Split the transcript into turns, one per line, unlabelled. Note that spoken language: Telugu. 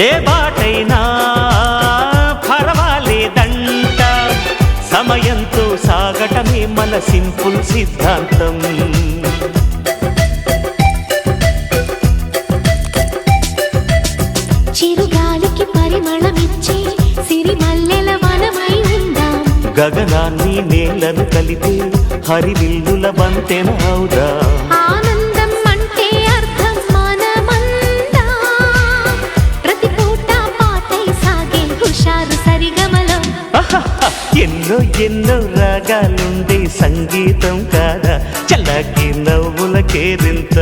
ఏ బాటైనా పర్వాలేదంట, సమయంతో సాగటమే మన సింపుల్ సిద్ధాంతం.
చిరుగాలికి పరిమళమిచ్చే సిరిమల్లెల వనమై ఉందాం,
గగనాన్ని నేలను కలిపే హరివిల్లుల బంతెన అవుదాం.
ఆనందం అంటే అర్థం మనమందా, ప్రతి పూట పాటై సాగే హుషారు సరిగమలో.
ఎన్నో ఎన్నో రాగాలుండే సంగీతం కాదా, చల్లకి నవ్వుల కేరింత.